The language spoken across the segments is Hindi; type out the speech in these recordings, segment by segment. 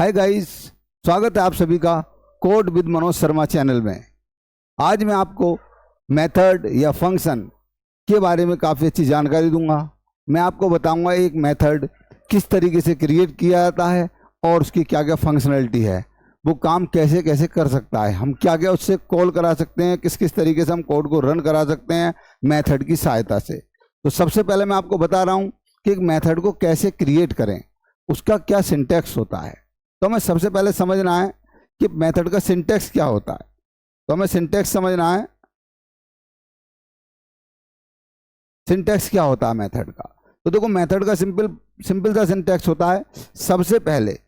हाय गाइस, स्वागत है आप सभी का code with Manoj Sharma channel में। आज मैं आपको मेथड या फंक्शन के बारे में काफ़ी अच्छी जानकारी दूंगा। मैं आपको बताऊंगा एक मेथड किस तरीके से क्रिएट किया जाता है और उसकी क्या क्या फंक्शनलिटी है, वो काम कैसे कैसे कर सकता है, हम क्या क्या उससे कॉल करा सकते हैं, किस किस तरीके से हम कोड को रन करा सकते हैं मेथड की सहायता से। तो सबसे पहले मैं आपको बता रहा हूँ कि एक मेथड को कैसे क्रिएट करें, उसका क्या सिंटैक्स होता है। तो हमें सबसे पहले समझना है कि मेथड का सिंटैक्स क्या होता है। तो हमें सिंटैक्स समझना है, सिंटैक्स क्या होता है मेथड का। तो देखो, मेथड का सिंपल सा सिंटैक्स होता है। सबसे पहले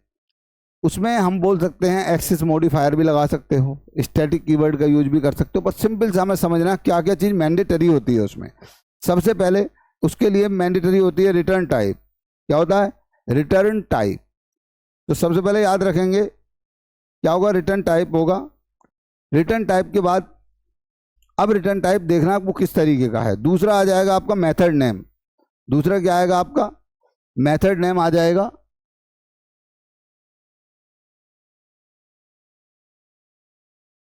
उसमें हम बोल सकते हैं एक्सिस मॉडिफायर भी लगा सकते हो, स्टैटिक कीवर्ड का यूज भी कर सकते हो, पर सिंपल सा हमें समझना है क्या क्या चीज़ मैंडेटरी होती है उसमें। सबसे पहले उसके लिए मैंडेटरी होती है रिटर्न टाइप। क्या होता है? Return type. तो सबसे पहले याद रखेंगे क्या होगा, रिटर्न टाइप होगा। रिटर्न टाइप के बाद अब रिटर्न टाइप देखना वो किस तरीके का है। दूसरा आ जाएगा आपका मेथड नेम। दूसरा क्या आएगा आपका? मेथड नेम आ जाएगा।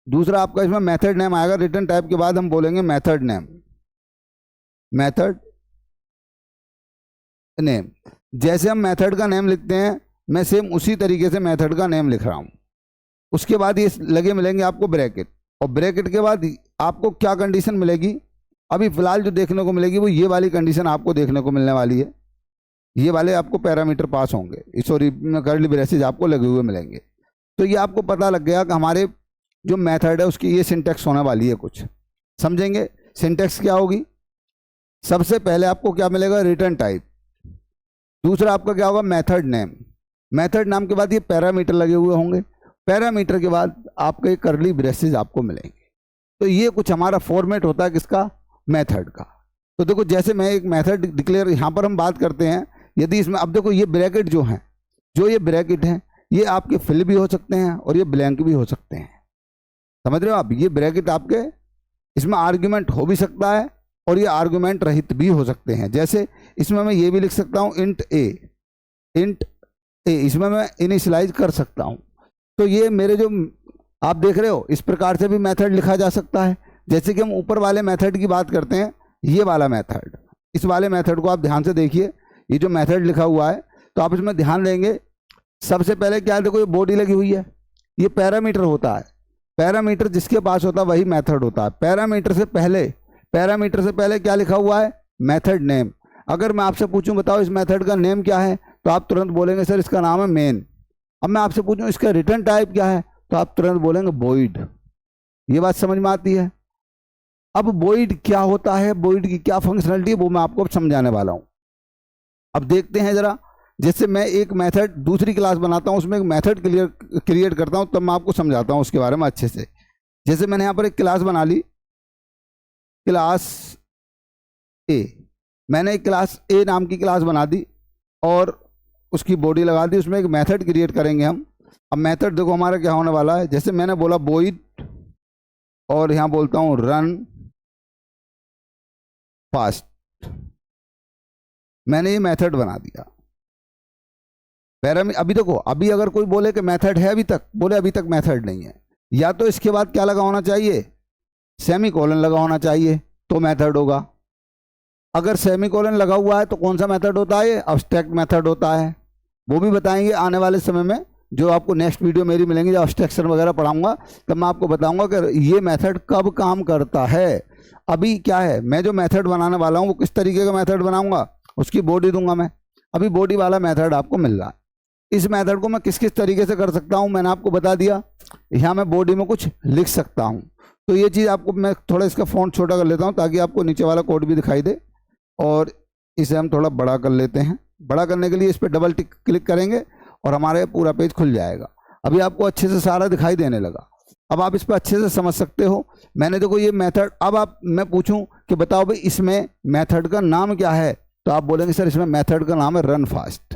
दूसरा आपका इसमें मेथड नेम आएगा। रिटर्न टाइप के बाद हम बोलेंगे मेथड नेम। मेथड नेम, जैसे हम मेथड का नेम लिखते हैं, मैं सेम उसी तरीके से मेथड का नेम लिख रहा हूं। उसके बाद ये लगे मिलेंगे आपको ब्रैकेट, और ब्रैकेट के बाद आपको क्या कंडीशन मिलेगी, अभी फिलहाल जो देखने को मिलेगी वो ये वाली कंडीशन आपको देखने को मिलने वाली है। ये वाले आपको पैरामीटर पास होंगे, सॉरी कर्ली ब्रेसेज आपको लगे हुए मिलेंगे। तो ये आपको पता लग गया कि हमारे जो मेथड है उसकी ये सिंटैक्स होने वाली है। कुछ समझेंगे सिंटैक्स क्या होगी। सबसे पहले आपको क्या मिलेगा? Return type. दूसरा आपका क्या होगा? Method name. मेथड नाम के बाद ये पैरामीटर लगे हुए होंगे। पैरामीटर के बाद आपके कर्ली ब्रेसेस आपको मिलेंगे। तो ये कुछ हमारा फॉर्मेट होता है किसका? मेथड का। तो देखो, जैसे मैं एक मेथड डिक्लेयर यहाँ पर हम बात करते हैं, यदि इसमें अब देखो ये ब्रैकेट जो हैं, जो ये ब्रैकेट हैं, ये आपके फिल भी हो सकते हैं और ये ब्लैंक भी हो सकते हैं। समझ रहे हो आप? ये ब्रैकेट आपके इसमें आर्ग्यूमेंट हो भी सकता है और ये आर्ग्यूमेंट रहित भी हो सकते हैं। जैसे इसमें मैं ये भी लिख सकता हूँ इंट ए, इसमें मैं इनिशियलाइज कर सकता हूँ। तो ये मेरे जो आप देख रहे हो, इस प्रकार से भी मेथड लिखा जा सकता है। जैसे कि हम ऊपर वाले मेथड की बात करते हैं, ये वाला मेथड, इस वाले मेथड को आप ध्यान से देखिए। ये जो मेथड लिखा हुआ है, तो आप इसमें ध्यान देंगे। सबसे पहले क्या, देखो ये बॉडी लगी हुई है, ये पैरामीटर होता है। पैरामीटर जिसके पास होता है वही मेथड होता है। पैरामीटर से पहले क्या लिखा हुआ है? Method name. अगर मैं आपसे पूछूं बताओ इस मेथड का नेम क्या है, तो आप तुरंत बोलेंगे सर इसका नाम है मेन। अब मैं आपसे पूछूं इसका रिटर्न टाइप क्या है, तो आप तुरंत बोलेंगे वॉइड। ये बात समझ में आती है? अब वॉइड क्या होता है, वॉइड की क्या फंक्शनलिटी है, वो मैं आपको समझाने वाला हूं। अब देखते हैं जरा। जैसे मैं एक मेथड दूसरी क्लास बनाता हूं, उसमें एक मेथड क्रिएट करता हूं, तब मैं आपको समझाता हूं उसके बारे में अच्छे से। जैसे मैंने यहाँ पर एक क्लास बना ली, क्लास ए। मैंने एक क्लास ए नाम की क्लास बना दी और उसकी बॉडी लगा दी। उसमें एक मेथड क्रिएट करेंगे हम। अब मेथड देखो हमारा क्या होने वाला है। जैसे मैंने बोला वॉइड, और यहाँ बोलता हूँ रन फास्ट। मैंने ये मेथड बना दिया। अभी देखो, अभी अगर कोई बोले कि मेथड है, अभी तक मेथड नहीं है, या तो इसके बाद क्या लगा होना चाहिए? सेमीकोलन लगा होना चाहिए, तो मेथड होगा। अगर सेमीकोलन लगा हुआ है तो कौन सा मेथड होता है? ये अब्स्ट्रैक्ट मेथड होता है। वो भी बताएंगे आने वाले समय में, जो आपको नेक्स्ट वीडियो मेरी मिलेंगी, जब अब्स्ट्रैक्शन वगैरह पढ़ाऊंगा, तब मैं आपको बताऊंगा कि ये मेथड कब काम करता है। अभी क्या है, मैं जो मेथड बनाने वाला हूँ वो किस तरीके का मेथड बनाऊंगा, उसकी बॉडी दूंगा मैं। अभी बॉडी वाला मेथड आपको मिल रहा है। इस मेथड को मैं किस किस तरीके से कर सकता हूँ मैंने आपको बता दिया। यहाँ मैं बॉडी में कुछ लिख सकता हूँ। तो ये चीज़ आपको मैं थोड़ा इसका फॉन्ट छोटा कर लेता हूँ ताकि आपको नीचे वाला कोड भी दिखाई दे, और इसे हम थोड़ा बड़ा कर लेते हैं। बड़ा करने के लिए इस पर डबल टिक क्लिक करेंगे और हमारे पूरा पेज खुल जाएगा। अभी आपको अच्छे से सारा दिखाई देने लगा। अब आप इस पर अच्छे से समझ सकते हो। मैंने देखो ये मेथड, अब मैं पूछूं कि बताओ भाई इसमें मेथड का नाम क्या है, तो आप बोलेंगे सर इसमें मेथड का नाम है रन फास्ट।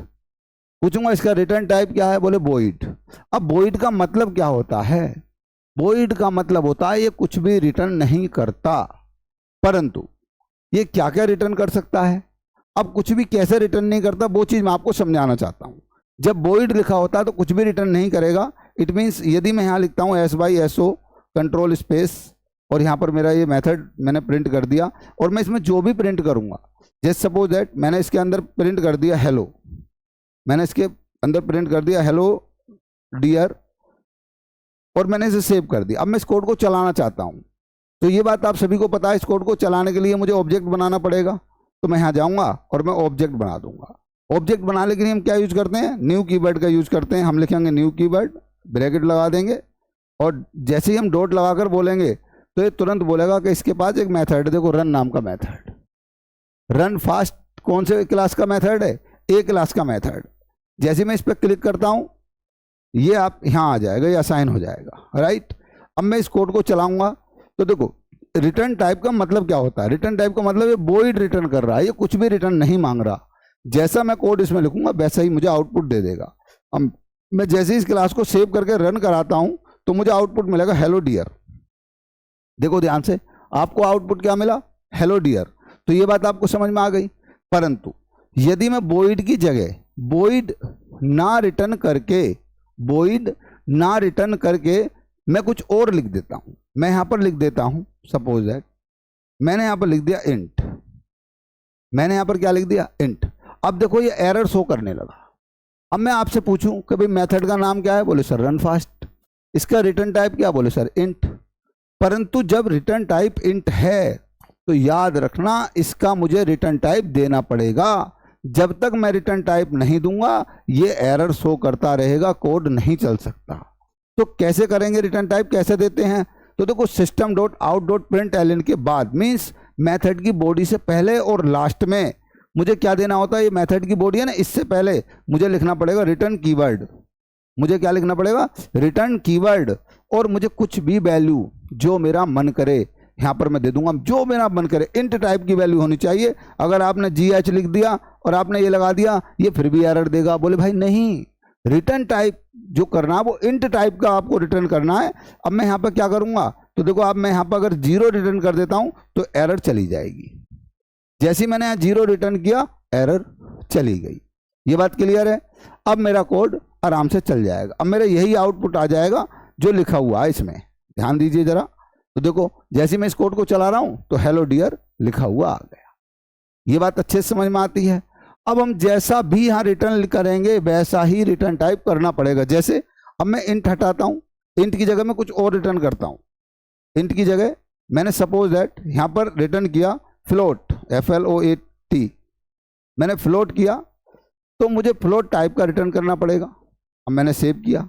पूछूंगा इसका रिटर्न टाइप क्या है, बोले वॉइड। अब वॉइड का मतलब क्या होता है? वॉइड का मतलब होता है ये कुछ भी रिटर्न नहीं करता, परंतु ये क्या क्या रिटर्न कर सकता है। अब कुछ भी कैसे रिटर्न नहीं करता, वो चीज़ मैं आपको समझाना चाहता हूँ। जब void लिखा होता है तो कुछ भी रिटर्न नहीं करेगा। इट मीन्स यदि मैं यहाँ लिखता हूँ S by S O control space और यहाँ पर मेरा ये मेथड मैंने प्रिंट कर दिया और मैं इसमें जो भी प्रिंट करूँगा, जैसे सपोज दैट मैंने इसके अंदर प्रिंट कर दिया हेलो, मैंने इसके अंदर प्रिंट कर दिया हेलो डियर और मैंने इसे सेव कर दिया। अब मैं इस कोड को चलाना चाहता हूँ, तो ये बात आप सभी को पता है, इस कोड को चलाने के लिए मुझे ऑब्जेक्ट बनाना पड़ेगा। तो मैं यहाँ जाऊँगा और मैं ऑब्जेक्ट बना दूंगा। ऑब्जेक्ट बनाने के लिए हम क्या यूज करते हैं, न्यू कीवर्ड का यूज करते हैं। हम लिखेंगे न्यू कीवर्ड, ब्रैकेट लगा देंगे और जैसे ही हम डॉट लगाकर बोलेंगे तो ये तुरंत बोलेगा कि इसके पास एक मेथड, देखो रन नाम का मेथड। रन फास्ट कौन से क्लास का मेथड है, ए क्लास का मेथड। जैसे मैं इस पर क्लिक करता हूं ये आप यहाँ आ जाएगा, ये असाइन हो जाएगा, राइट। अब मैं इस कोड को चलाऊंगा तो देखो रिटर्न टाइप का मतलब क्या होता है, रिटर्न टाइप का मतलब ये वॉइड रिटर्न कर रहा है, ये कुछ भी रिटर्न नहीं मांग रहा। जैसा मैं कोड इसमें लिखूंगा वैसा ही मुझे आउटपुट दे देगा। अब मैं जैसे इस क्लास को सेव करके रन कराता हूं तो मुझे आउटपुट मिलेगा हेलो डियर। देखो ध्यान से, आपको आउटपुट क्या मिला, हेलो डियर। तो ये बात आपको समझ में आ गई। परंतु यदि मैं वॉइड की जगह वॉइड ना रिटर्न करके, वॉइड ना रिटर्न करके मैं कुछ और लिख देता हूं, मैं यहां पर लिख देता हूं सपोज दैट मैंने यहां पर लिख दिया इंट, मैंने यहां पर क्या लिख दिया इंट। अब देखो ये एरर शो करने लगा। अब मैं आपसे पूछूं कि भाई मेथड का नाम क्या है, बोले सर रन फास्ट। इसका रिटर्न टाइप क्या, बोले सर इंट। परंतु जब रिटर्न टाइप इंट है तो याद रखना इसका मुझे रिटर्न टाइप देना पड़ेगा। जब तक मैं रिटर्न टाइप नहीं दूंगा ये एरर शो करता रहेगा, कोड नहीं चल सकता। तो कैसे करेंगे, रिटर्न टाइप कैसे देते हैं, तो देखो system dot out dot print L के बाद मीन्स मेथड की बॉडी से पहले और लास्ट में मुझे क्या देना होता है, ये मेथड की बॉडी है ना, इससे पहले मुझे लिखना पड़ेगा रिटर्न कीवर्ड। मुझे क्या लिखना पड़ेगा, रिटर्न कीवर्ड। और मुझे कुछ भी वैल्यू जो मेरा मन करे यहाँ पर मैं दे दूंगा, जो मेरा मन करे। इंट टाइप की वैल्यू होनी चाहिए। अगर आपने GH लिख दिया और आपने ये लगा दिया, ये फिर भी एरर देगा। बोले भाई नहीं, रिटर्न टाइप जो करना है वो इंट टाइप का आपको रिटर्न करना है। अब मैं यहाँ पर क्या करूंगा, तो देखो अब मैं यहाँ पर अगर 0 रिटर्न कर देता हूँ तो एरर चली जाएगी। जैसे मैंने यहाँ 0 रिटर्न किया एरर चली गई। ये बात क्लियर है। अब मेरा कोड आराम से चल जाएगा। अब मेरा यही आउटपुट आ जाएगा जो लिखा हुआ है इसमें, ध्यान दीजिए जरा। तो देखो जैसे मैं इस कोड को चला रहा हूं तो हेलो डियर लिखा हुआ आ गया। ये बात अच्छे से समझ में आती है। अब हम जैसा भी यहाँ रिटर्न करेंगे वैसा ही रिटर्न टाइप करना पड़ेगा। जैसे अब मैं इंट हटाता हूँ, इंट की जगह मैं कुछ और रिटर्न करता हूँ। इंट की जगह मैंने सपोज दैट यहाँ पर रिटर्न किया फ्लोट, FLOAT, मैंने फ्लोट किया तो मुझे फ्लोट टाइप का रिटर्न करना पड़ेगा। अब मैंने सेव किया,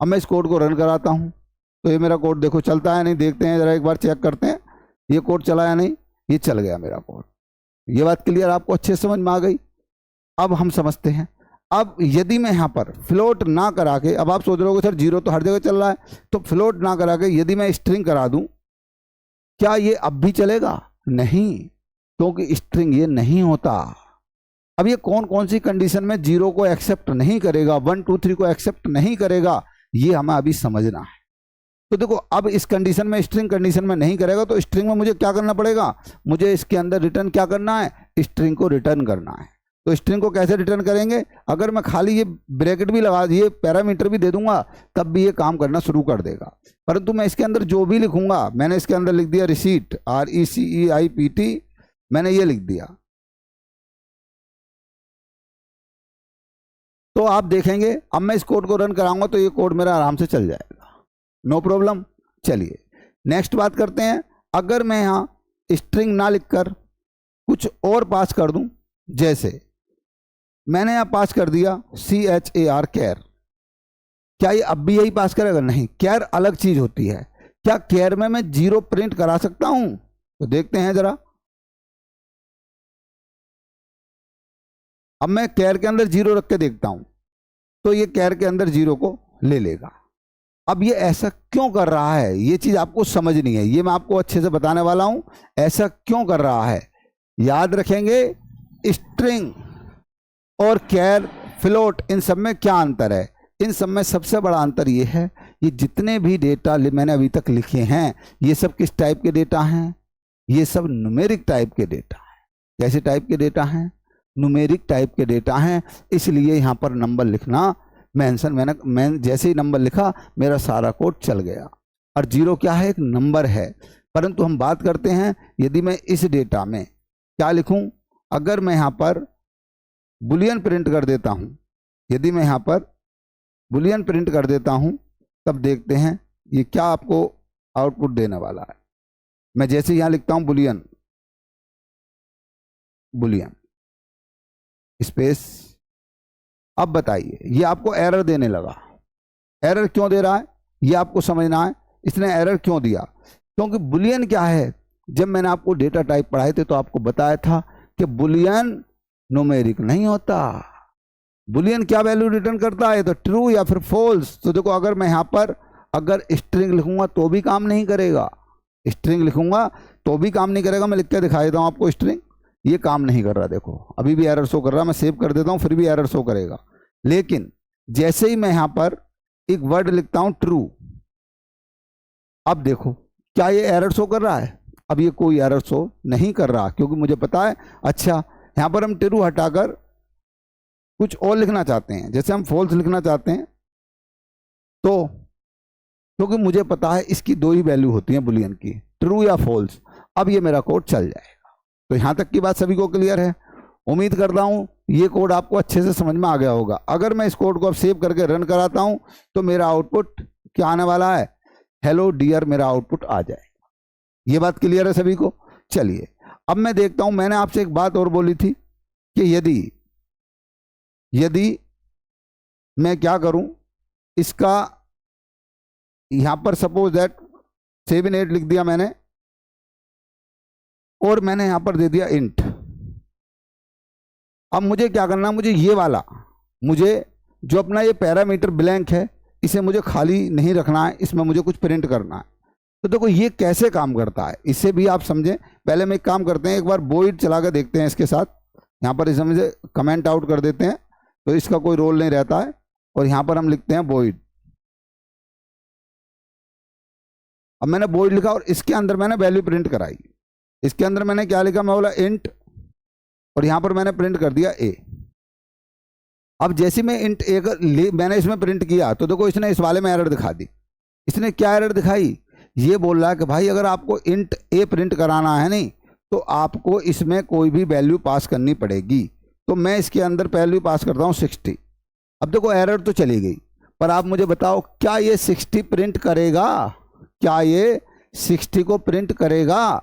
अब मैं इस कोड को रन कराता हूँ तो ये मेरा कोड देखो चलता है नहीं, देखते हैं जरा एक बार चेक करते हैं ये कोड चला या नहीं। ये चल गया मेरा कोड। ये बात क्लियर, आपको अच्छे से समझ में आ गई। अब हम समझते हैं, अब यदि मैं यहाँ पर फ्लोट ना करा के, अब आप सोच रहे हो सर 0 तो हर जगह चल रहा है, तो फ्लोट ना करा के यदि मैं स्ट्रिंग करा दूं क्या ये अब भी चलेगा, नहीं, क्योंकि स्ट्रिंग ये नहीं होता। अब ये कौन कौन सी कंडीशन में 0 को एक्सेप्ट नहीं करेगा, 1 2 3 को एक्सेप्ट नहीं करेगा, ये हमें अभी समझना है। तो देखो अब इस कंडीशन में, स्ट्रिंग कंडीशन में नहीं करेगा तो स्ट्रिंग में मुझे क्या करना पड़ेगा, मुझे इसके अंदर रिटर्न क्या करना है, स्ट्रिंग को रिटर्न करना है। तो स्ट्रिंग को कैसे रिटर्न करेंगे, अगर मैं खाली ये ब्रैकेट भी लगा दिए, पैरामीटर भी दे दूंगा तब भी ये काम करना शुरू कर देगा। परंतु मैं इसके अंदर जो भी लिखूंगा, मैंने इसके अंदर लिख दिया रिसीट, RECEIPT, मैंने ये लिख दिया, तो आप देखेंगे अब मैं इस कोड को रन कराऊंगा तो ये कोड मेरा आराम से चल जाएगा, नो प्रॉब्लम। चलिए नेक्स्ट बात करते हैं। अगर मैं यहाँ स्ट्रिंग ना लिखकर कुछ और पास कर दूं, जैसे मैंने यहाँ पास कर दिया CHAR कैर, क्या ये अब भी यही पास करेगा, नहीं, कैर अलग चीज होती है। क्या कैर में मैं 0 प्रिंट करा सकता हूं, तो देखते हैं जरा। अब मैं कैर के अंदर 0 रख के देखता हूं तो ये कैर के अंदर 0 को ले लेगा। अब ये ऐसा क्यों कर रहा है, ये चीज आपको समझनी है, ये मैं आपको अच्छे से बताने वाला हूं ऐसा क्यों कर रहा है। याद रखेंगे स्ट्रिंग और कैर, फ्लोट, इन सब में क्या अंतर है। इन सब में सबसे बड़ा अंतर ये है, ये जितने भी डेटा मैंने अभी तक लिखे हैं ये सब किस टाइप के डेटा हैं, ये सब न्यूमेरिक टाइप के डेटा हैं। कैसे टाइप के डेटा हैं, न्यूमेरिक टाइप के डेटा हैं, इसलिए यहाँ पर नंबर लिखना मेंशन, मैं जैसे ही नंबर लिखा मेरा सारा कोड चल गया। और 0 क्या है, एक नंबर है। परंतु हम बात करते हैं यदि मैं इस डेटा में क्या लिखूं, अगर मैं यहाँ पर बुलियन प्रिंट कर देता हूं, यदि मैं यहाँ पर बुलियन प्रिंट कर देता हूं, तब देखते हैं ये क्या आपको आउटपुट देने वाला है। मैं जैसे यहाँ लिखता हूं बुलियन, बुलियन स्पेस, अब बताइए ये आपको एरर देने लगा। एरर क्यों दे रहा है ये आपको समझना है, इसने एरर क्यों दिया, क्योंकि बुलियन क्या है। जब मैंने आपको डेटा टाइप पढ़ाए थे तो आपको बताया था कि बुलियन न्यूमेरिक नहीं होता। बुलियन क्या वैल्यू रिटर्न करता है, तो ट्रू या फिर फॉल्स। तो देखो अगर मैं यहाँ पर अगर स्ट्रिंग लिखूंगा तो भी काम नहीं करेगा, स्ट्रिंग लिखूंगा तो भी काम नहीं करेगा। मैं लिख के दिखा देता हूँ आपको, स्ट्रिंग ये काम नहीं कर रहा, देखो अभी भी एरर शो कर रहा। मैं सेव कर देता हूँ फिर भी एरर शो करेगा। लेकिन जैसे ही मैं यहाँ पर एक वर्ड लिखता हूँ ट्रू, अब देखो क्या ये एरर शो कर रहा है। अब ये कोई एरर शो नहीं कर रहा, क्योंकि मुझे पता है। अच्छा यहाँ पर हम ट्रू हटाकर कुछ और लिखना चाहते हैं, जैसे हम फॉल्स लिखना चाहते हैं, तो क्योंकि मुझे पता है इसकी 2 ही वैल्यू होती हैं बुलियन की, ट्रू या फॉल्स। अब ये मेरा कोड चल जाएगा। तो यहाँ तक की बात सभी को क्लियर है। उम्मीद करता हूँ ये कोड आपको अच्छे से समझ में आ गया होगा। अगर मैं इस कोड को अब सेव करके रन कराता हूँ तो मेरा आउटपुट क्या आने वाला है, हेलो डियर मेरा आउटपुट आ जाएगा। ये बात क्लियर है सभी को। चलिए अब मैं देखता हूँ, मैंने आपसे एक बात और बोली थी कि यदि मैं क्या करूं, इसका यहां पर सपोज दैट 7 8 लिख दिया मैंने, और मैंने यहां पर दे दिया इंट। अब मुझे क्या करना, मुझे ये वाला, मुझे जो अपना ये पैरामीटर ब्लैंक है इसे मुझे खाली नहीं रखना है, इसमें मुझे कुछ प्रिंट करना है। तो देखो ये कैसे काम करता है इससे भी आप समझें। पहले में एक काम करते हैं, एक बार void चला कर देखते हैं इसके साथ। यहाँ पर इसे मुझे कमेंट आउट कर देते हैं तो इसका कोई रोल नहीं रहता है, और यहाँ पर हम लिखते हैं void। अब मैंने void लिखा और इसके अंदर मैंने वैल्यू प्रिंट कराई। इसके अंदर मैंने क्या लिखा, मैं बोला इंट, और यहाँ पर मैंने प्रिंट कर दिया a। अब जैसे मैं इंट a मैंने इसमें प्रिंट किया तो देखो इसने इस वाले में एरर दिखा दी। इसने क्या एरर दिखाई, ये बोल रहा है कि भाई अगर आपको इंट a प्रिंट कराना है नहीं तो आपको इसमें कोई भी वैल्यू पास करनी पड़ेगी। तो मैं इसके अंदर वैल्यू पास करता हूँ 60। अब देखो एरर तो चली गई, पर आप मुझे बताओ क्या ये 60 प्रिंट करेगा, क्या ये 60 को प्रिंट करेगा?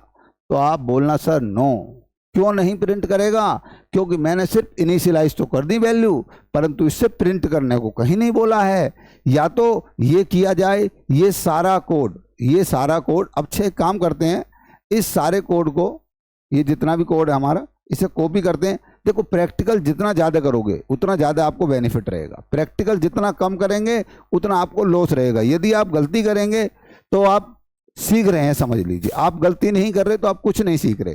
तो आप बोलना सर नो। क्यों नहीं प्रिंट करेगा? क्योंकि मैंने सिर्फ इनिशियलाइज तो कर दी वैल्यू, परंतु इससे प्रिंट करने को कहीं नहीं बोला है। या तो ये किया जाए, ये सारा कोड अब 6 काम करते हैं, इस सारे कोड को, ये जितना भी कोड है हमारा, इसे कॉपी करते हैं। देखो प्रैक्टिकल जितना ज़्यादा करोगे उतना ज़्यादा आपको बेनिफिट रहेगा, प्रैक्टिकल जितना कम करेंगे उतना आपको लॉस रहेगा। यदि आप गलती करेंगे तो आप सीख रहे हैं, समझ लीजिए। आप गलती नहीं कर रहे तो आप कुछ नहीं सीख रहे।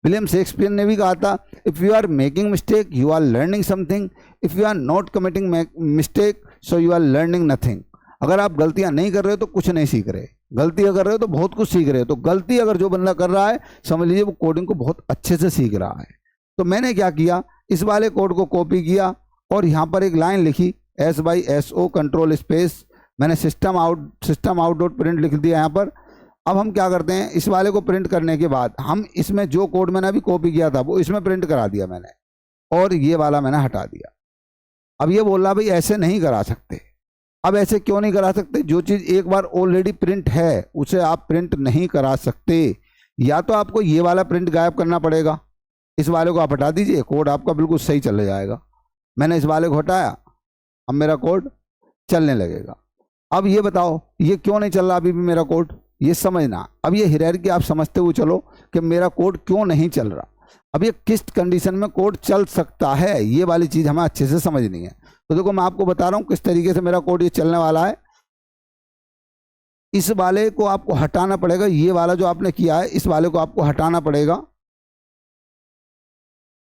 विलियम शेक्सपियर ने भी कहा था, if you are making mistake you are learning something, if you are not committing mistake so you are learning nothing. अगर आप गलतियां नहीं कर रहे हो तो कुछ नहीं सीख रहे, गलती अगर रहे हो तो बहुत कुछ सीख रहे हो। तो गलती अगर जो बंदा कर रहा है समझ लीजिए वो कोडिंग को बहुत अच्छे से सीख रहा है। तो मैंने क्या किया, इस वाले कोड को कॉपी किया और यहाँ पर एक लाइन लिखी S/SO कंट्रोल स्पेस, मैंने सिस्टम आउट डॉट प्रिंट लिख दिया यहाँ पर। अब हम क्या करते हैं, इस वाले को प्रिंट करने के बाद हम इसमें जो कोड मैंने अभी कॉपी किया था वो इसमें प्रिंट करा दिया मैंने, और ये वाला मैंने हटा दिया। अब ये बोल रहा भाई ऐसे नहीं करा सकते। अब ऐसे क्यों नहीं करा सकते? जो चीज़ एक बार ऑलरेडी प्रिंट है उसे आप प्रिंट नहीं करा सकते। या तो आपको ये वाला प्रिंट गायब करना पड़ेगा, इस वाले को आप हटा दीजिए, कोड आपका बिल्कुल सही चल जाएगा। मैंने इस वाले को हटाया, अब मेरा कोड चलने लगेगा। अब ये बताओ ये क्यों नहीं चल रहा अभी भी मेरा कोड, ये समझना। अब ये हायरार्की आप समझते हुए चलो कि मेरा कोड क्यों नहीं चल रहा। अब ये किस कंडीशन में कोड चल सकता है, ये वाली चीज़ हमें अच्छे से समझनी है। तो देखो मैं आपको बता रहा हूँ किस तरीके से मेरा कोड ये चलने वाला है। इस वाले को आपको हटाना पड़ेगा, ये वाला जो आपने किया है इस वाले को आपको हटाना पड़ेगा,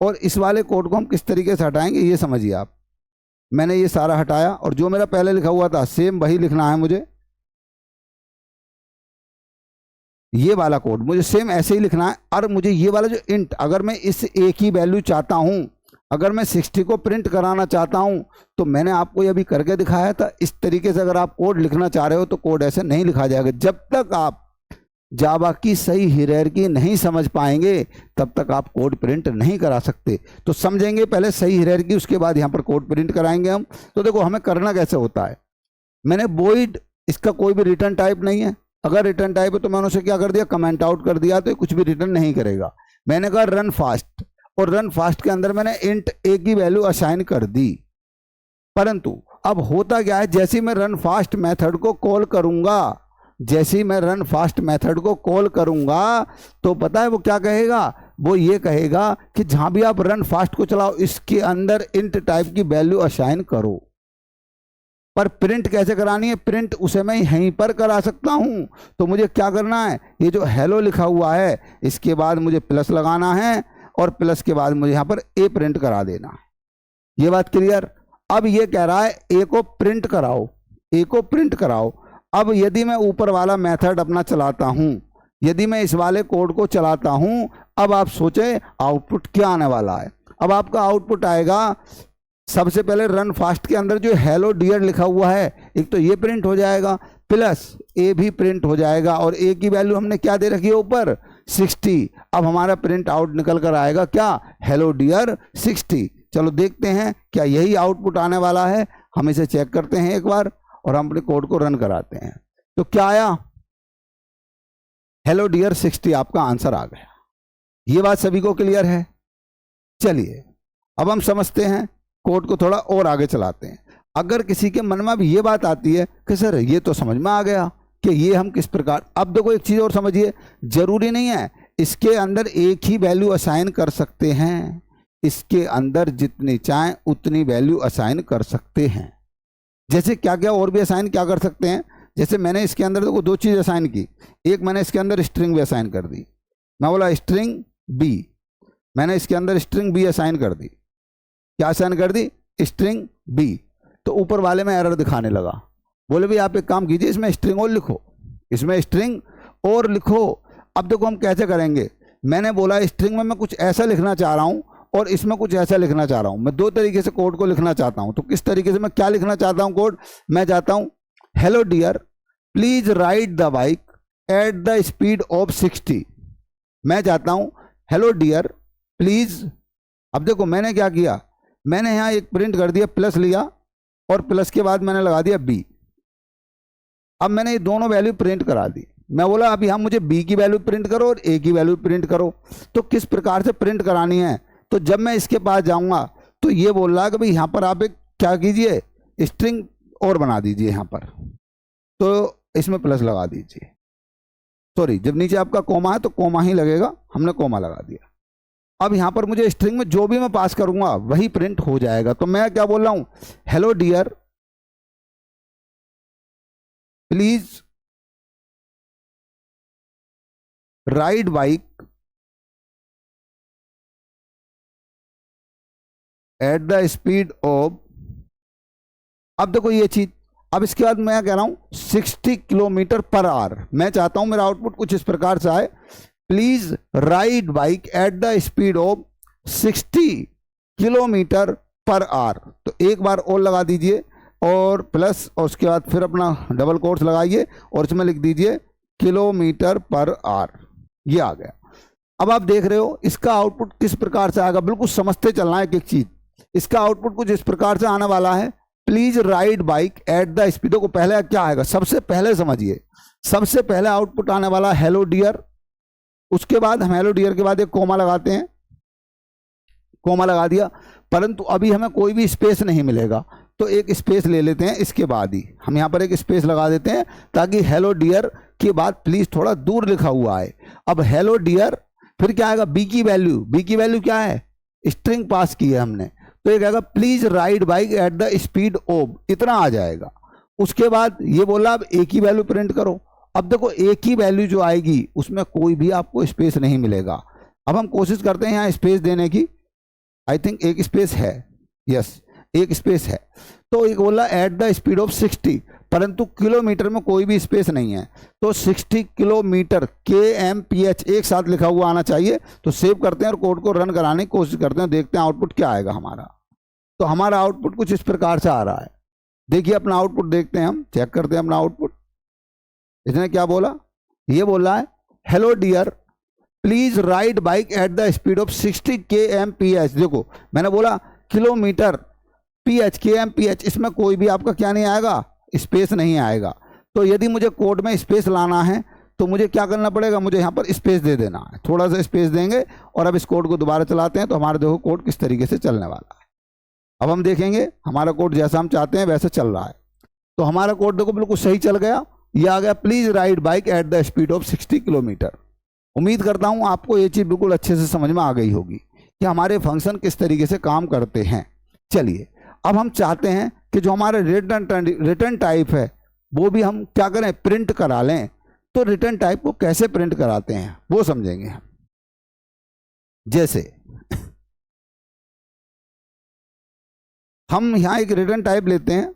और इस वाले कोड को हम किस तरीके से हटाएंगे ये समझिए आप। मैंने ये सारा हटाया और जो मेरा पहले लिखा हुआ था सेम वही लिखना है मुझे। ये वाला कोड मुझे सेम ऐसे ही लिखना है। और मुझे ये वाला जो इंट, अगर मैं इस एक ही वैल्यू चाहता हूं, अगर मैं 60 को प्रिंट कराना चाहता हूं तो मैंने आपको ये अभी करके दिखाया था, इस तरीके से अगर आप कोड लिखना चाह रहे हो तो कोड ऐसे नहीं लिखा जाएगा। जब तक आप जावा की सही हायरार्की नहीं समझ पाएंगे तब तक आप कोड प्रिंट नहीं करा सकते। तो समझेंगे पहले सही हायरार्की, उसके बाद यहाँ पर कोड प्रिंट कराएंगे हम। तो देखो हमें करना कैसे होता है, मैंने वॉइड, इसका कोई भी रिटर्न टाइप नहीं है। अगर रिटर्न टाइप है तो मैंने उसे क्या कर दिया, कमेंट आउट कर दिया, तो कुछ भी रिटर्न नहीं करेगा। मैंने कहा रन फास्ट, और रन फास्ट के अंदर मैंने इंट ए की वैल्यू असाइन कर दी। परंतु अब होता क्या है, जैसे ही मैं रन फास्ट मेथड को कॉल करूंगा, जैसे ही मैं रन फास्ट मेथड को कॉल करूंगा तो पता है वो क्या कहेगा, वो ये कहेगा कि जहां भी आप रन फास्ट को चलाओ इसके अंदर इंट टाइप की वैल्यू असाइन करो। पर प्रिंट कैसे करानी है, प्रिंट उसे मैं यहीं पर करा सकता हूं। तो मुझे क्या करना है, ये जो हेलो लिखा हुआ है इसके बाद मुझे प्लस लगाना है, और प्लस के बाद मुझे यहां पर ए प्रिंट करा देना है। ये बात क्लियर। अब ये कह रहा है ए को प्रिंट कराओ, ए को प्रिंट कराओ। अब यदि मैं ऊपर वाला मेथड अपना चलाता हूं, यदि मैं इस वाले कोड को चलाता हूं, अब आप सोचें आउटपुट क्या आने वाला है। अब आपका आउटपुट आएगा, सबसे पहले रन फास्ट के अंदर जो हेलो डियर लिखा हुआ है, एक तो ये प्रिंट हो जाएगा, प्लस ए भी प्रिंट हो जाएगा, और ए की वैल्यू हमने क्या दे रखी है ऊपर, 60। अब हमारा प्रिंट आउट निकल कर आएगा क्या, हेलो डियर 60। चलो देखते हैं क्या यही आउटपुट आने वाला है। हम इसे चेक करते हैं एक बार, और हम अपने कोड को रन कराते हैं। तो क्या आया, हेलो डियर 60 आपका आंसर आ गया। ये बात सभी को क्लियर है। चलिए अब हम समझते हैं, कोड को थोड़ा और आगे चलाते हैं। अगर किसी के मन में भी ये बात आती है कि सर ये तो समझ में आ गया कि ये हम किस प्रकार, अब देखो एक चीज और समझिए, जरूरी नहीं है इसके अंदर एक ही वैल्यू असाइन कर सकते हैं, इसके अंदर जितनी चाहें उतनी वैल्यू असाइन कर सकते हैं। जैसे क्या क्या और भी असाइन क्या कर सकते हैं, जैसे मैंने इसके अंदर देखो दो चीज असाइन की, एक मैंने इसके अंदर स्ट्रिंग भी असाइन कर दी, मैं बोला स्ट्रिंग बी, मैंने इसके अंदर स्ट्रिंग बी असाइन कर दी। क्या असाइन कर दी, स्ट्रिंग बी। तो ऊपर वाले में एरर दिखाने लगा, बोले भाई आप एक काम कीजिए इसमें स्ट्रिंग और लिखो, इसमें स्ट्रिंग और लिखो। अब देखो हम कैसे करेंगे, मैंने बोला स्ट्रिंग में मैं कुछ ऐसा लिखना चाह रहा हूं और इसमें कुछ ऐसा लिखना चाह रहा हूं, मैं दो तरीके से कोड को लिखना चाहता हूं। तो किस तरीके से मैं क्या लिखना चाहता हूं कोड, मैं चाहता हूं hello dear please ride the bike at the speed of 60। मैं चाहता हूं हेलो डियर प्लीज। अब देखो मैंने क्या किया, मैंने यहां एक प्रिंट कर दिया, प्लस लिया और प्लस के बाद मैंने लगा दिया बी। अब मैंने ये दोनों वैल्यू प्रिंट करा दी। मैं बोला अभी हम मुझे बी की वैल्यू प्रिंट करो और ए की वैल्यू प्रिंट करो। तो किस प्रकार से प्रिंट करानी है, तो जब मैं इसके पास जाऊंगा तो ये बोल रहा है कि भाई यहाँ पर आप एक क्या कीजिए, स्ट्रिंग और बना दीजिए यहाँ पर, तो इसमें प्लस लगा दीजिए। सॉरी, जब नीचे आपका कोमा है तो कोमा ही लगेगा, हमने कोमा लगा दिया। अब यहाँ पर मुझे स्ट्रिंग में जो भी मैं पास करूंगा वही प्रिंट हो जाएगा। तो मैं क्या बोल रहा हूं, hello dear please ride bike at the speed of, अब देखो ये चीज, अब इसके बाद मैं कह रहा हूं 60 किलोमीटर पर आवर। मैं चाहता हूं मेरा आउटपुट कुछ इस प्रकार से आए, please ride bike at the speed of 60 kilometre per hour. तो एक बार और लगा दीजिए और प्लस, और उसके बाद फिर अपना डबल कोट्स लगाइए और इसमें लिख दीजिए किलोमीटर पर आवर। ये आ गया। अब आप देख रहे हो इसका आउटपुट किस प्रकार से आएगा, बिल्कुल समझते चलना है एक एक चीज। इसका आउटपुट कुछ इस प्रकार से आने वाला है, please ride bike at the speed. को पहले क्या आएगा, सबसे पहले समझिए, सबसे पहले आउटपुट आने वाला हेलो डियर। उसके बाद हम हेलो डियर के बाद एक कोमा लगाते हैं, कोमा लगा दिया, परंतु अभी हमें कोई भी स्पेस नहीं मिलेगा, तो एक स्पेस ले लेते हैं। इसके बाद ही हम यहाँ पर एक स्पेस लगा देते हैं ताकि हेलो डियर के बाद प्लीज थोड़ा दूर लिखा हुआ है। अब हेलो डियर, फिर क्या आएगा, बी की वैल्यू, बी की वैल्यू क्या है, स्ट्रिंग पास की है हमने, तो ये कहेगा please ride bike at the speed of, इतना आ जाएगा। उसके बाद ये बोला अब ए की वैल्यू प्रिंट करो। अब देखो ए की वैल्यू जो आएगी उसमें कोई भी आपको स्पेस नहीं मिलेगा। अब हम कोशिश करते हैं यहाँ स्पेस देने की, आई थिंक एक स्पेस है, यस एक स्पेस है। तो एक बोला एट द स्पीड ऑफ 60, परंतु किलोमीटर में कोई भी स्पेस नहीं है। तो 60 किलोमीटर kmph एक साथ लिखा हुआ आना चाहिए। तो सेव करते हैं और कोड को रन कराने की कोशिश करते हैं, देखते हैं आउटपुट क्या आएगा हमारा। तो हमारा आउटपुट कुछ इस प्रकार से आ रहा है। देखिए अपना आउटपुट देखते हैं, हम चेक करते हैं अपना आउटपुट। इसने क्या बोला, ये बोला है hello dear please ride bike at the speed of 60 kmph। देखो मैंने बोला किलोमीटर ph kmph, इसमें कोई भी आपका क्या नहीं आएगा, स्पेस नहीं आएगा। तो यदि मुझे कोड में स्पेस लाना है तो मुझे क्या करना पड़ेगा, मुझे यहाँ पर स्पेस दे देना है, थोड़ा सा स्पेस देंगे। और अब इस कोड को दोबारा चलाते हैं तो हमारा देखो कोड किस तरीके से चलने वाला है। अब हम देखेंगे हमारा कोड जैसा हम चाहते हैं वैसे चल रहा है। तो हमारा कोड देखो बिल्कुल सही चल गया, ये आ गया please ride bike at the speed of 60 kilometre. उम्मीद करता हूं आपको ये चीज़ बिल्कुल अच्छे से समझ में आ गई होगी कि हमारे फंक्शन किस तरीके से काम करते हैं। चलिए अब हम चाहते हैं कि जो हमारा रिटर्न टाइप है वो भी हम क्या करें, प्रिंट करा लें। तो रिटर्न टाइप को कैसे प्रिंट कराते हैं वो समझेंगे हम। जैसे हम यहां एक रिटर्न टाइप लेते हैं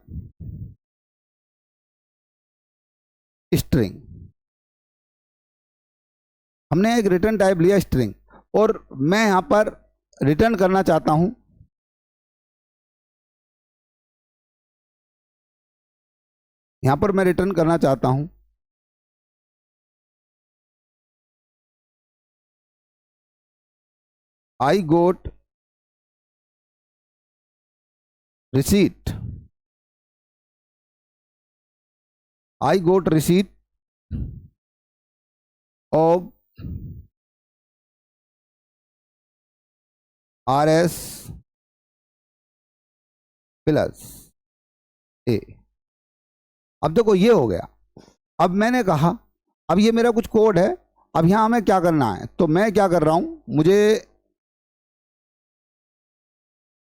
स्ट्रिंग। हमने एक रिटर्न टाइप लिया स्ट्रिंग, और मैं यहां पर रिटर्न करना चाहता हूं यहां पर मैं रिटर्न करना चाहता हूं I got receipt, I got receipt of RS plus A। अब देखो ये हो गया। अब मैंने कहा अब ये मेरा कुछ कोड है, अब यहां हमें क्या करना है। तो मैं क्या कर रहा हूं, मुझे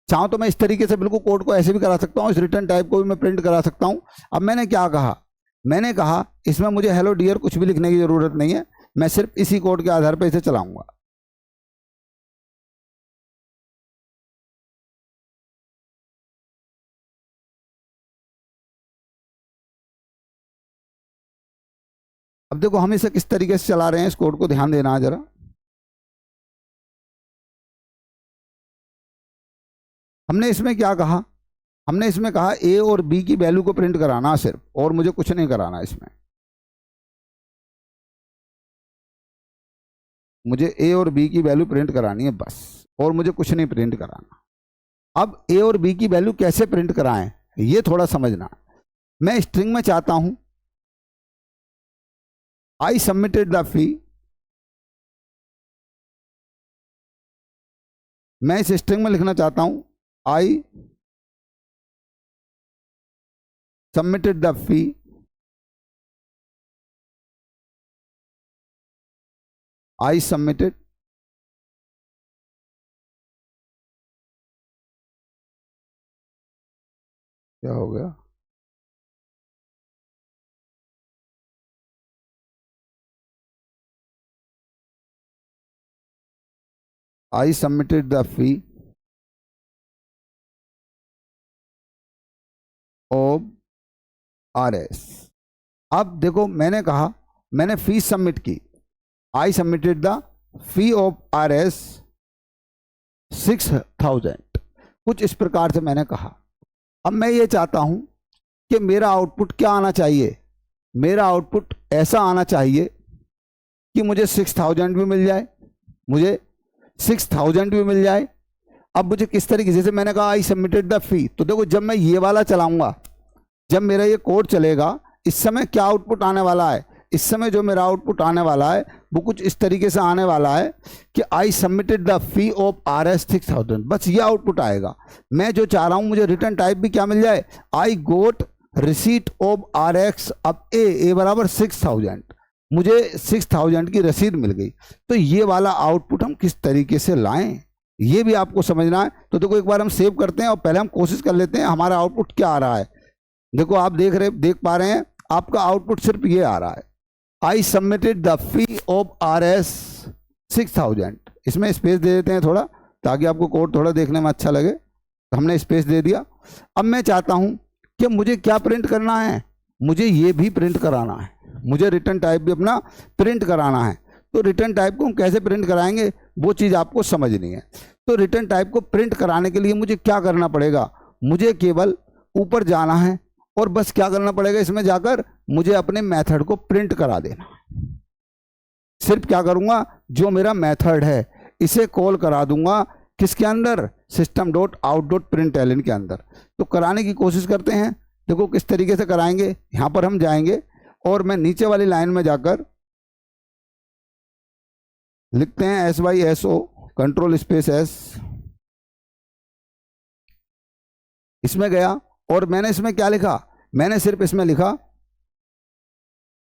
चाहूं तो मैं इस तरीके से बिल्कुल कोड को ऐसे भी करा सकता हूं, इस रिटर्न टाइप को भी मैं प्रिंट करा सकता हूं। अब मैंने क्या कहा, मैंने कहा इसमें मुझे हेलो डियर कुछ भी लिखने की जरूरत नहीं है, मैं सिर्फ इसी कोड के आधार पर इसे चलाऊंगा। अब देखो हम इसे किस तरीके से चला रहे हैं, इस कोड को ध्यान देना है जरा। हमने इसमें क्या कहा, हमने इसमें कहा ए और बी की वैल्यू को प्रिंट कराना सिर्फ, और मुझे कुछ नहीं कराना इसमें। मुझे ए और बी की वैल्यू प्रिंट करानी है बस, और मुझे कुछ नहीं प्रिंट कराना। अब ए और बी की वैल्यू कैसे प्रिंट कराएं ये थोड़ा समझना। मैं स्ट्रिंग में चाहता हूं आई सबमिटेड द फी, मैं इस स्ट्रिंग में लिखना चाहता हूं आई submitted the fee I submitted क्या हो गया, आई submitted the fee of RS। अब देखो मैंने कहा मैंने फीस सबमिट की, आई submitted the fee of RS 6000, कुछ इस प्रकार से मैंने कहा। अब मैं ये चाहता हूं कि मेरा आउटपुट क्या आना चाहिए, मेरा आउटपुट ऐसा आना चाहिए कि मुझे 6000 भी मिल जाए, मुझे 6000 भी मिल जाए। अब मुझे किस तरीके से, जैसे मैंने कहा आई सबमिटेड द फी, तो देखो जब मैं ये वाला चलाऊंगा, जब मेरा ये कोड चलेगा, इस समय क्या आउटपुट आने वाला है, इस समय जो मेरा आउटपुट आने वाला है वो कुछ इस तरीके से आने वाला है कि आई submitted the fee of RS 6000, बस ये आउटपुट आएगा। मैं जो चाह रहा हूं मुझे रिटर्न टाइप भी क्या मिल जाए, आई गोट रिसीट ऑफ RX अब ए बराबर 6000, मुझे 6000 की रसीद मिल गई। तो ये वाला आउटपुट हम किस तरीके से लाएं ये भी आपको समझना है। तो देखो एक बार हम सेव करते हैं और पहले हम कोशिश कर लेते हैं हमारा आउटपुट क्या आ रहा है। देखो आप देख पा रहे हैं आपका आउटपुट सिर्फ ये आ रहा है, आई submitted the fee of RS 6000। इसमें स्पेस दे देते हैं थोड़ा ताकि आपको कोड थोड़ा देखने में अच्छा लगे, तो हमने स्पेस दे दिया। अब मैं चाहता हूं कि मुझे क्या प्रिंट करना है, मुझे 6000 भी मिल जाए, मुझे 6000 भी मिल जाए। अब मैं क्या चाहता हूं कि मुझे ये भी प्रिंट कराना है, मुझे रिटर्न टाइप भी अपना प्रिंट कराना है। तो रिटर्न टाइप को हम कैसे प्रिंट कराएंगे वो चीज़ आपको समझनी है। तो रिटर्न टाइप को प्रिंट कराने के लिए मुझे क्या करना पड़ेगा, मुझे केवल ऊपर जाना है और बस क्या करना पड़ेगा, इसमें जाकर मुझे अपने मेथड को प्रिंट करा देना। सिर्फ क्या करूंगा, जो मेरा मेथड है इसे कॉल करा दूंगा किसके अंदर, system dot out dot println के अंदर। तो कराने की कोशिश करते हैं। देखो किस तरीके से कराएंगे। यहां पर हम जाएंगे और मैं नीचे वाली लाइन में जाकर लिखते हैं SYSO कंट्रोल स्पेस S, इसमें गया और मैंने इसमें क्या लिखा, मैंने सिर्फ इसमें लिखा,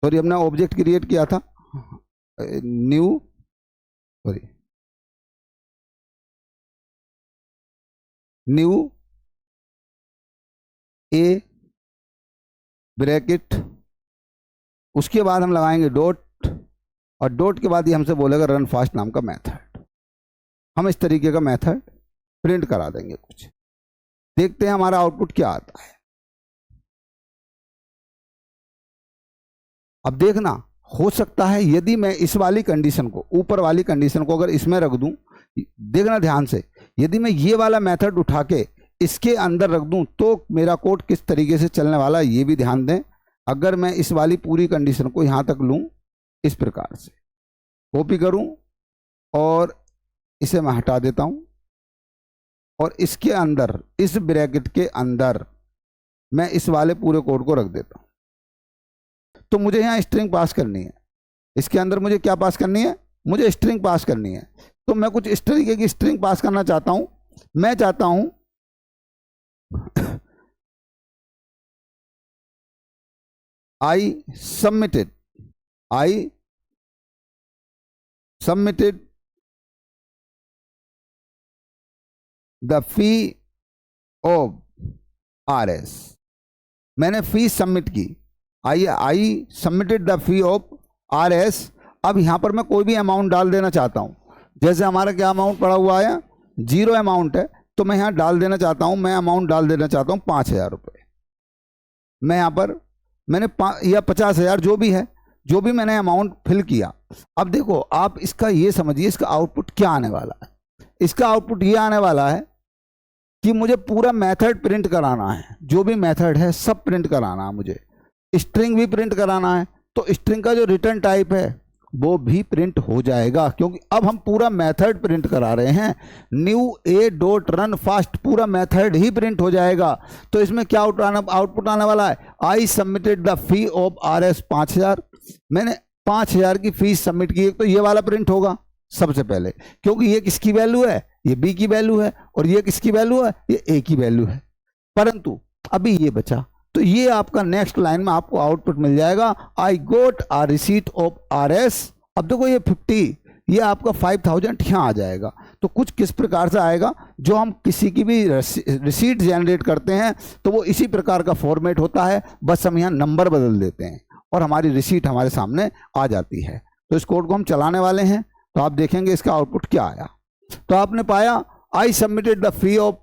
सॉरी हमने ऑब्जेक्ट क्रिएट किया था, न्यू ए ब्रैकेट, उसके बाद हम लगाएंगे डॉट, और डॉट के बाद ये हमसे बोलेगा रन फास्ट नाम का मेथड। हम इस तरीके का मेथड प्रिंट करा देंगे कुछ। देखते हैं हमारा आउटपुट क्या आता है। अब देखना, हो सकता है यदि मैं इस वाली कंडीशन को, ऊपर वाली कंडीशन को अगर इसमें रख दूं, देखना ध्यान से, यदि मैं ये वाला मेथड उठा के इसके अंदर रख दूं तो मेरा कोड किस तरीके से चलने वाला है ये भी ध्यान दें। अगर मैं इस वाली पूरी कंडीशन को यहां तक लूं, इस प्रकार से कॉपी करूं और इसे मैं हटा देता हूं, और इसके अंदर, इस ब्रैकेट के अंदर मैं इस वाले पूरे कोड को रख देता हूं। तो मुझे यहाँ स्ट्रिंग पास करनी है, इसके अंदर मुझे क्या पास करनी है, मुझे स्ट्रिंग पास करनी है। तो मैं कुछ इस तरीके की स्ट्रिंग पास करना चाहता हूं। मैं चाहता हूं I submitted the fee of RS। मैंने फी सबमिट की, आई submitted the fee of RS। अब यहां पर मैं कोई भी अमाउंट डाल देना चाहता हूं। जैसे हमारा क्या अमाउंट पड़ा हुआ है, 0 अमाउंट है, तो मैं यहां डाल देना चाहता हूं, मैं अमाउंट डाल देना चाहता हूं 5,000 रुपये। मैं यहां पर मैंने या 50,000 जो भी है, जो भी मैंने अमाउंट फिल किया। अब देखो आप इसका ये समझिए, इसका आउटपुट क्या आने वाला है। इसका आउटपुट ये आने वाला है कि मुझे पूरा मेथड प्रिंट कराना है, जो भी मेथड है सब प्रिंट कराना है मुझे। स्ट्रिंग भी प्रिंट कराना है, तो स्ट्रिंग का जो रिटर्न टाइप है वो भी प्रिंट हो जाएगा, क्योंकि अब हम पूरा मेथड प्रिंट करा रहे हैं। न्यू ए डॉट रन फास्ट, पूरा मेथड ही प्रिंट हो जाएगा। तो इसमें क्या आउटपुट आने वाला है, आई submitted the fee of RS 5,000। मैंने 5,000 की फीस सबमिट की, तो ये वाला प्रिंट होगा सबसे पहले, क्योंकि ये किसकी वैल्यू है, ये B की वैल्यू है, और ये किसकी वैल्यू है, ये A की वैल्यू है। परंतु अभी ये बचा, तो ये आपका नेक्स्ट लाइन में आपको आउटपुट मिल जाएगा, आई गोट आ रिसीट ऑफ RS। अब देखो ये 50, ये आपका 5,000 यहाँ आ जाएगा। तो कुछ किस प्रकार से आएगा, जो हम किसी की भी रिसीट जनरेट करते हैं तो वो इसी प्रकार का फॉर्मेट होता है, बस हम यहाँ नंबर बदल देते हैं और हमारी रिसीट हमारे सामने आ जाती है। तो इस कोड को हम चलाने वाले हैं, तो आप देखेंगे इसका आउटपुट क्या आया। तो आपने पाया, I submitted the fee of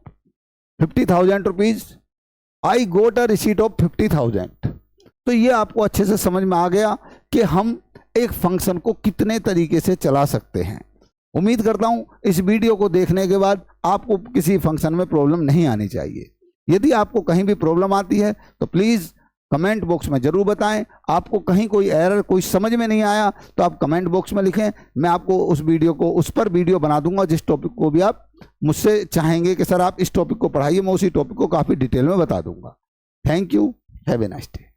50,000 rupees, I got a receipt of 50,000। तो ये आपको अच्छे से समझ में आ गया कि हम एक फंक्शन को कितने तरीके से चला सकते हैं। उम्मीद करता हूं इस वीडियो को देखने के बाद आपको किसी फंक्शन में प्रॉब्लम नहीं आनी चाहिए। यदि आपको कहीं भी प्रॉब्लम आती है तो प्लीज़ कमेंट बॉक्स में ज़रूर बताएं। आपको कहीं कोई एरर, कोई समझ में नहीं आया तो आप कमेंट बॉक्स में लिखें, मैं आपको उस पर वीडियो बना दूंगा जिस टॉपिक को भी आप मुझसे चाहेंगे कि सर आप इस टॉपिक को पढ़ाइए, मैं उसी टॉपिक को काफ़ी डिटेल में बता दूंगा। Thank you, have a nice day.